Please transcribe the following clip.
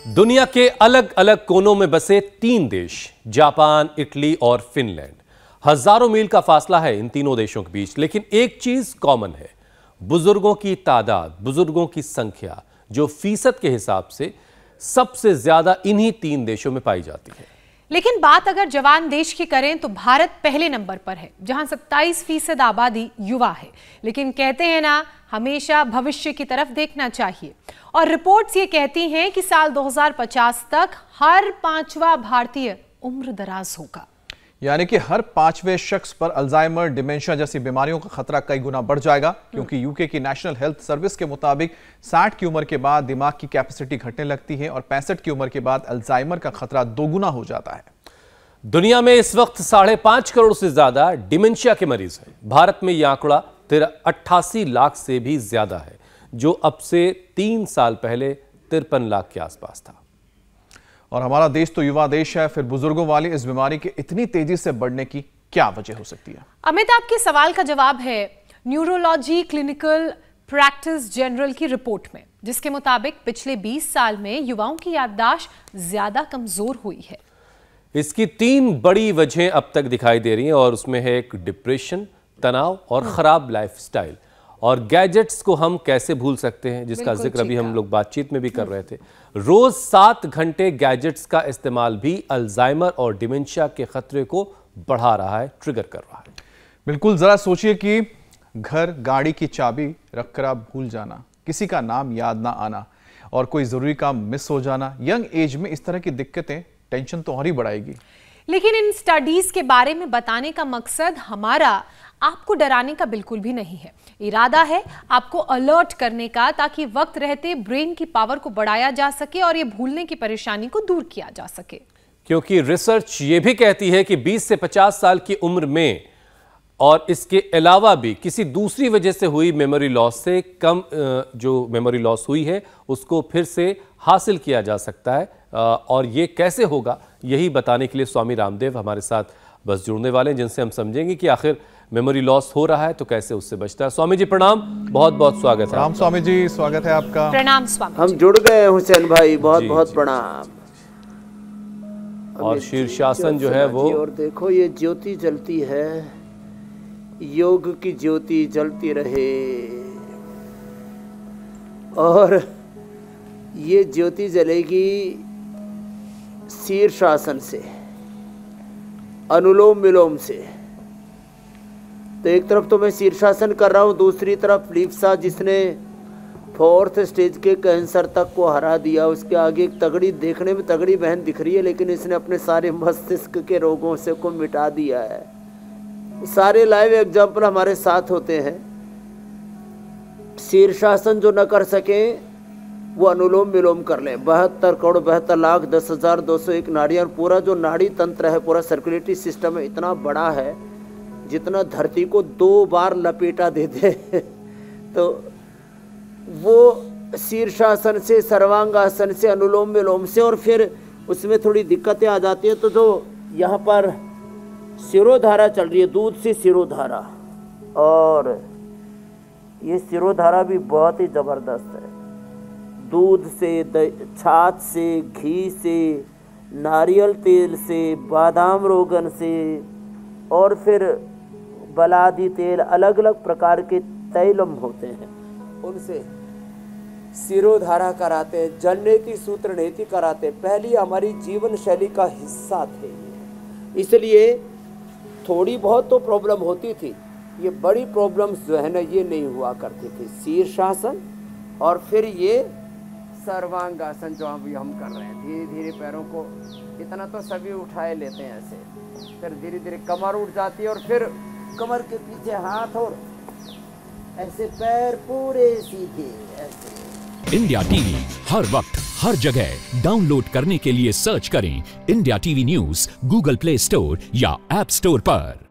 दुनिया के अलग अलग कोनों में बसे 3 देश, जापान, इटली और फिनलैंड। हजारों मील का फासला है इन तीनों देशों के बीच, लेकिन एक चीज कॉमन है, बुजुर्गों की तादाद, बुजुर्गों की संख्या, जो फीसद के हिसाब से सबसे ज्यादा इन्हीं 3 देशों में पाई जाती है। लेकिन बात अगर जवान देश की करें तो भारत पहले नंबर पर है, जहां 27% आबादी युवा है। लेकिन कहते हैं ना, हमेशा भविष्य की तरफ देखना चाहिए, और रिपोर्ट्स ये कहती हैं कि साल 2050 तक हर 5वां भारतीय उम्र दराज होगा। यानी कि हर 5वें शख्स पर अल्जाइमर, डिमेंशिया जैसी बीमारियों का खतरा कई गुना बढ़ जाएगा, क्योंकि यूके की नेशनल हेल्थ सर्विस के मुताबिक 60 की उम्र के बाद दिमाग की कैपेसिटी घटने लगती है और 65 की उम्र के बाद अल्जाइमर का खतरा 2 गुना हो जाता है। दुनिया में इस वक्त 5.5 करोड़ से ज्यादा डिमेंशिया के मरीज हैं। भारत में यह आंकड़ा 88 लाख से भी ज्यादा है, जो अब से 3 साल पहले 53 लाख के आसपास था। और हमारा देश तो युवा देश है, फिर बुजुर्गों वाली इस बीमारी के इतनी तेजी से बढ़ने की क्या वजह हो सकती है? अमित, आपके सवाल का जवाब है न्यूरोलॉजी क्लिनिकल प्रैक्टिस जनरल की रिपोर्ट में, जिसके मुताबिक पिछले 20 साल में युवाओं की याददाश्त ज्यादा कमजोर हुई है। इसकी 3 बड़ी वजहें अब तक दिखाई दे रही हैं, और उसमें है एक डिप्रेशन, तनाव और खराब लाइफस्टाइल। और गैजेट्स को हम कैसे भूल सकते हैं, जिसका जिक्र अभी हम लोग बातचीत में भी कर रहे थे। रोज 7 घंटे गैजेट्स का इस्तेमाल भी अल्जाइमर और डिमेंशिया के खतरे को बढ़ा रहा है, ट्रिगर कर रहा है। बिल्कुल, जरा सोचिए कि घर, गाड़ी की चाबी रखकर आप भूल जाना, किसी का नाम याद ना आना और कोई जरूरी काम मिस हो जाना। यंग एज में इस तरह की दिक्कतें टेंशन तो और ही बढ़ाएगी। लेकिन इन स्टडीज के बारे में बताने का मकसद हमारा आपको डराने का बिल्कुल भी नहीं है। इरादा है आपको अलर्ट करने का, ताकि वक्त रहते ब्रेन की पावर को बढ़ाया जा सके और ये भूलने की परेशानी को दूर किया जा सके। क्योंकि रिसर्च ये भी कहती है कि 20 से 50 साल की उम्र में और इसके अलावा भी किसी दूसरी वजह से हुई मेमोरी लॉस से कम जो मेमोरी लॉस हुई है उसको फिर से हासिल किया जा सकता है। और ये कैसे होगा, यही बताने के लिए स्वामी रामदेव हमारे साथ बस जुड़ने वाले हैं, जिनसे हम समझेंगे कि आखिर मेमोरी लॉस हो रहा है तो कैसे उससे बचता है। स्वामी जी प्रणाम, बहुत बहुत स्वागत है। राम स्वामी जी, स्वागत है आपका। प्रणाम स्वामी। हम जुड़ गए हुसैन भाई, बहुत बहुत प्रणाम। और शीर्षासन जो है वो, और देखो ये ज्योति जलती है, योग की ज्योति जलती रहे। और ये ज्योति जलेगी शीर्षासन से, अनुलोम विलोम से। तो एक तरफ तो मैं शीर्षासन कर रहा हूँ, दूसरी तरफ लीप्सा, जिसने 4th स्टेज के कैंसर तक को हरा दिया। उसके आगे एक तगड़ी, देखने में तगड़ी बहन दिख रही है, लेकिन इसने अपने सारे मस्तिष्क के रोगों से को मिटा दिया है। सारे लाइव एग्जाम्पल हमारे साथ होते हैं। शीर्षासन जो न कर सके वो अनुलोम विलोम कर ले। 72 करोड़ 72 लाख 10,201 नाड़ियाँ, और पूरा जो नाड़ी तंत्र है, पूरा सर्कुलेटरी सिस्टम है, इतना बड़ा है जितना धरती को 2 बार लपेटा देते तो वो शीर्षासन से, सर्वांगासन से, अनुलोम विलोम से, और फिर उसमें थोड़ी दिक्कतें आ जाती हैं। तो जो यहाँ पर शिरोधारा चल रही है, दूध से शिरोधारा, और ये शिरोधारा भी बहुत ही ज़बरदस्त है। दूध से, छाछ से, घी से, नारियल तेल से, बादाम रोगन से, और फिर बलादी तेल, अलग अलग प्रकार के तैलम होते हैं, उनसे शिरोधारा कराते हैं, जननेति सूत्र नेति कराते हैं। पहली हमारी जीवन शैली का हिस्सा थे ये, इसलिए थोड़ी बहुत तो प्रॉब्लम होती थी। ये बड़ी प्रॉब्लम्स जो है ना, ये नहीं हुआ करती थी। शीर्षासन और फिर ये सर्वांगासन जो अभी हम कर रहे हैं, धीरे धीरे पैरों को, इतना तो सभी उठाए लेते हैं ऐसे, फिर धीरे धीरे कमर उठ जाती है, और फिर कमर के पीछे हाथ, और ऐसे पैर पूरे सीधे ऐसे। इंडिया टीवी हर वक्त हर जगह डाउनलोड करने के लिए सर्च करें India TV news Google play store या ऐप स्टोर पर।